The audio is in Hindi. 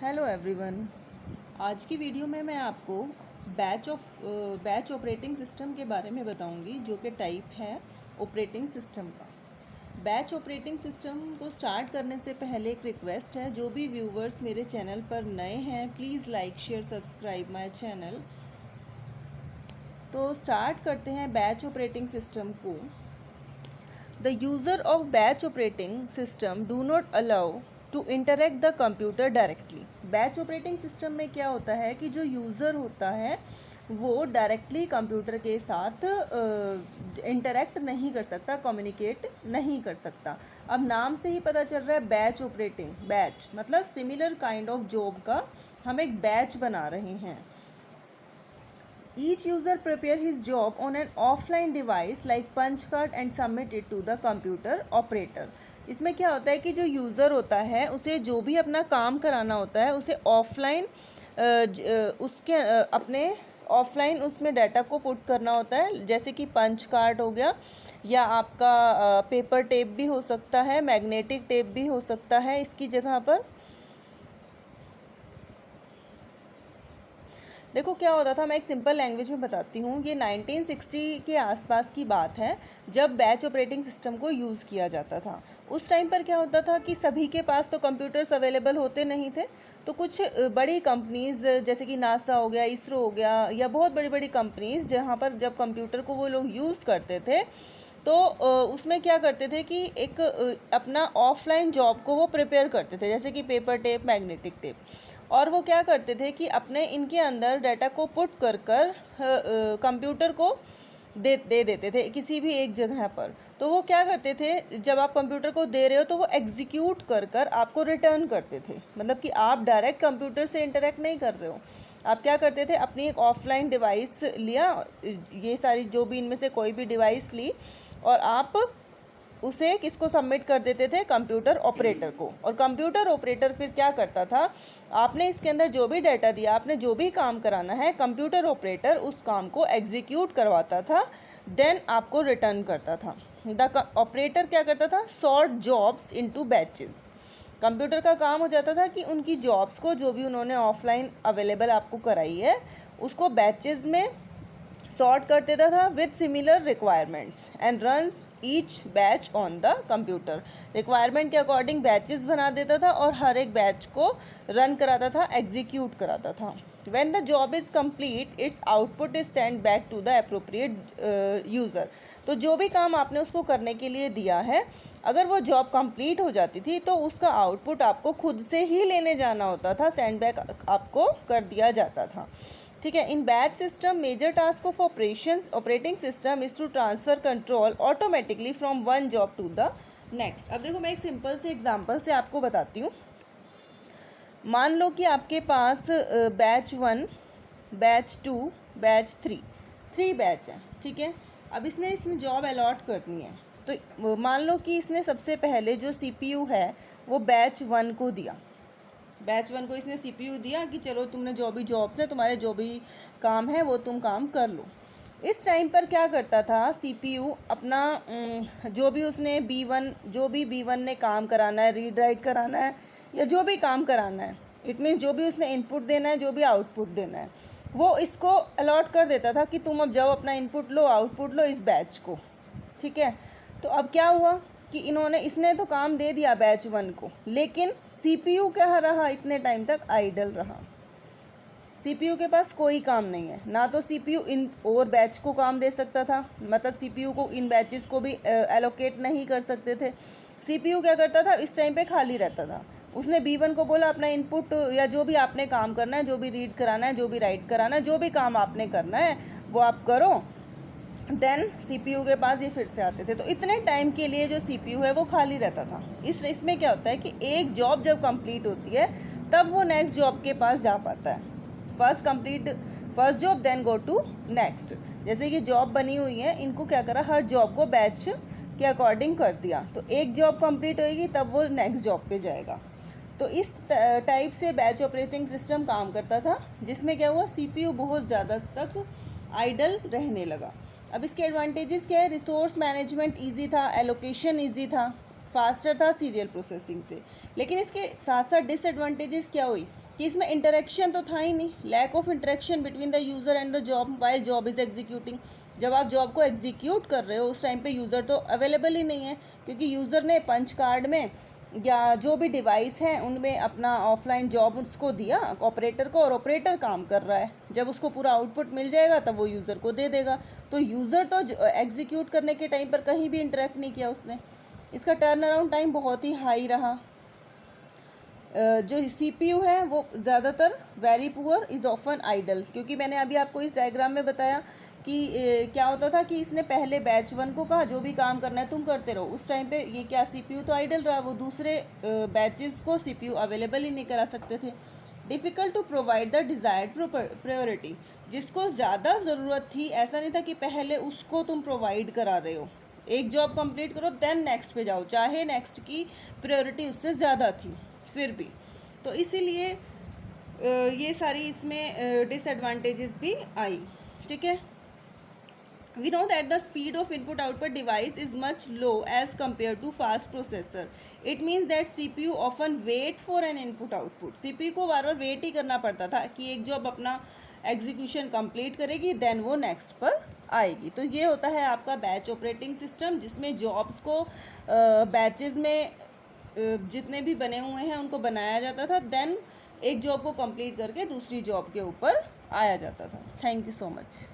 Hello everyone. आज की वीडियो में मैं आपको बैच ऑपरेटिंग सिस्टम के बारे में बताऊंगी, जो कि टाइप है ऑपरेटिंग सिस्टम का। बैच ऑपरेटिंग सिस्टम को स्टार्ट करने से पहले एक रिक्वेस्ट है, जो भी व्यूवर्स मेरे चैनल पर नए हैं please like share subscribe my channel. तो स्टार्ट करते हैं बैच ऑपरेटिंग सिस्टम को। The user of batch operating system do not allow to interact the computer directly. Batch operating system में क्या होता है कि जो यूज़र होता है वो डायरेक्टली कंप्यूटर के साथ इंटरेक्ट नहीं कर सकता, कम्युनिकेट नहीं कर सकता। अब नाम से ही पता चल रहा है बैच ऑपरेटिंग, बैच मतलब सिमिलर काइंड ऑफ जॉब का हम एक बैच बना रहे हैं। Each user prepare his job on an offline device like punch card and submit it to the computer operator। इसमें क्या होता है कि जो यूज़र होता है उसे जो भी अपना काम कराना होता है उसे ऑफलाइन उसके अपने ऑफलाइन उसमें डाटा को पुट करना होता है, जैसे कि पंच कार्ड हो गया या आपका पेपर टेप भी हो सकता है, मैग्नेटिक टेप भी हो सकता है इसकी जगह पर। देखो क्या होता था, मैं एक सिंपल लैंग्वेज में बताती हूँ। ये 1960 के आसपास की बात है जब बैच ऑपरेटिंग सिस्टम को यूज़ किया जाता था। उस टाइम पर क्या होता था कि सभी के पास तो कंप्यूटर्स अवेलेबल होते नहीं थे, तो कुछ बड़ी कंपनीज़ जैसे कि नासा हो गया, इसरो हो गया, या बहुत बड़ी बड़ी कंपनीज़ जहाँ पर जब कंप्यूटर को वो लोग यूज़ करते थे तो उसमें क्या करते थे कि एक अपना ऑफलाइन जॉब को वो प्रिपेयर करते थे, जैसे कि पेपर टेप, मैग्नेटिक टेप। और वो क्या करते थे कि अपने इनके अंदर डाटा को पुट कर कंप्यूटर को दे देते थे किसी भी एक जगह पर। तो वो क्या करते थे, जब आप कंप्यूटर को दे रहे हो तो वो एग्जीक्यूट कर आपको रिटर्न करते थे। मतलब कि आप डायरेक्ट कंप्यूटर से इंटरेक्ट नहीं कर रहे हो, आप क्या करते थे, अपनी एक ऑफलाइन डिवाइस लिया, ये सारी जो भी इनमें से कोई भी डिवाइस ली और आप उसे किसको सबमिट कर देते थे, कंप्यूटर ऑपरेटर को। और कंप्यूटर ऑपरेटर फिर क्या करता था, आपने इसके अंदर जो भी डाटा दिया, आपने जो भी काम कराना है, कंप्यूटर ऑपरेटर उस काम को एग्जीक्यूट करवाता था, देन आपको रिटर्न करता था। द ऑपरेटर क्या करता था, sort jobs into batches. Computer का काम हो जाता था कि उनकी जॉब्स को, जो भी उन्होंने ऑफलाइन अवेलेबल आपको कराई है, उसको बैचेस में सॉर्ट कर देता था with similar requirements and runs each batch on the computer. Requirement के अकॉर्डिंग बैचेस बना देता था और हर एक बैच को रन कराता था, एग्जीक्यूट कराता था। When the job is complete its output is send back to the appropriate user. तो जो भी काम आपने उसको करने के लिए दिया है, अगर वो जॉब कंप्लीट हो जाती थी तो उसका आउटपुट आपको खुद से ही लेने जाना होता था, सेंड बैक आपको कर दिया जाता था। ठीक है। In batch system major task of operating system is to transfer control automatically from one job to the next. अब देखो, मैं एक सिंपल से एग्जांपल से आपको बताती हूँ। मान लो कि आपके पास बैच 1, बैच 2, बैच 3 बैच हैं। ठीक है। अब इसने जॉब अलॉट करनी है, तो मान लो कि इसने सबसे पहले जो CPU है वो बैच 1 को दिया। बैच 1 को इसने CPU दिया कि चलो तुमने जो भी जॉब्स है, तुम्हारे जो भी काम है वो तुम काम कर लो। इस टाइम पर क्या करता था CPU अपना जो भी उसने जो भी B1 ने काम कराना है, रीड राइट कराना है या जो भी काम कराना है, इट मीन्स जो भी उसने इनपुट देना है, जो भी आउटपुट देना है, वो इसको अलॉट कर देता था कि तुम अब जाओ अपना इनपुट लो, आउटपुट लो इस बैच को। ठीक है। तो अब क्या हुआ कि इसने तो काम दे दिया बैच 1 को, लेकिन CPU क्या रहा, इतने टाइम तक आइडल रहा। CPU के पास कोई काम नहीं है, ना तो CPU इन और बैच को काम दे सकता था, मतलब CPU को इन बैचेस को भी एलोकेट नहीं कर सकते थे। CPU क्या करता था, इस टाइम पे खाली रहता था। उसने B1 को बोला अपना इनपुट या जो भी आपने काम करना है, जो भी रीड कराना है, जो भी राइट कराना है, जो भी काम आपने करना है वो आप करो। देन CPU के पास ये फिर से आते थे, तो इतने टाइम के लिए जो CPU है वो खाली रहता था। इसमें क्या होता है कि एक जॉब जब कंप्लीट होती है तब वो नेक्स्ट जॉब के पास जा पाता है। First job then go to next. जैसे कि जॉब बनी हुई है, इनको क्या करा, हर जॉब को बैच के अकॉर्डिंग कर दिया, तो एक जॉब कंप्लीट होएगी तब वो नेक्स्ट जॉब पे जाएगा। तो इस टाइप से बैच ऑपरेटिंग सिस्टम काम करता था, जिसमें क्या हुआ, CPU बहुत ज़्यादा तक आइडल रहने लगा। अब इसके एडवांटेजेस क्या है, रिसोर्स मैनेजमेंट ईजी था, एलोकेशन ईजी था, फास्टर था सीरियल प्रोसेसिंग से। लेकिन इसके साथ साथ डिसएडवांटेजेस क्या हुई कि इसमें इंटरेक्शन तो था ही नहीं, lack of interaction between the user and the job while job is executing. जब आप जॉब को एग्जीक्यूट कर रहे हो उस टाइम पे यूज़र तो अवेलेबल ही नहीं है, क्योंकि यूज़र ने पंच कार्ड में या जो भी डिवाइस है उनमें अपना ऑफलाइन जॉब उसको दिया ऑपरेटर को, और ऑपरेटर काम कर रहा है। जब उसको पूरा आउटपुट मिल जाएगा तब वो यूज़र को दे देगा। तो यूज़र तो एग्जीक्यूट करने के टाइम पर कहीं भी इंटरेक्ट नहीं किया उसने। इसका टर्न अराउंड टाइम बहुत ही हाई रहा। जो CPU है वो ज़्यादातर very poor is often idle, क्योंकि मैंने अभी आपको इस डायग्राम में बताया कि क्या होता था कि इसने पहले बैच 1 को कहा जो भी काम करना है तुम करते रहो। उस टाइम पे ये क्या CPU तो आइडल रहा, वो दूसरे बैचेस को CPU अवेलेबल ही नहीं करा सकते थे। Difficult to provide the desired priority, जिसको ज़्यादा ज़रूरत थी ऐसा नहीं था कि पहले उसको तुम प्रोवाइड करा रहे हो। एक जॉब कंप्लीट करो देन नेक्स्ट पे जाओ, चाहे नेक्स्ट की प्रायोरिटी उससे ज़्यादा थी फिर भी। तो इसीलिए ये सारी इसमें डिसएडवांटेजेस भी आई। ठीक है, we know that the speed of input output device is much low as compared to fast processor. It means that CPU often wait for an input output. CPU को बार बार वेट ही करना पड़ता था कि एक जॉब अपना एग्जीक्यूशन कंप्लीट करेगी देन वो नेक्स्ट पर आएगी। तो ये होता है आपका बैच ऑपरेटिंग सिस्टम, जिसमें जॉब्स को बैचेस में जितने भी बने हुए हैं उनको बनाया जाता था, देन एक जॉब को कंप्लीट करके दूसरी जॉब के ऊपर आया जाता था। Thank you so much.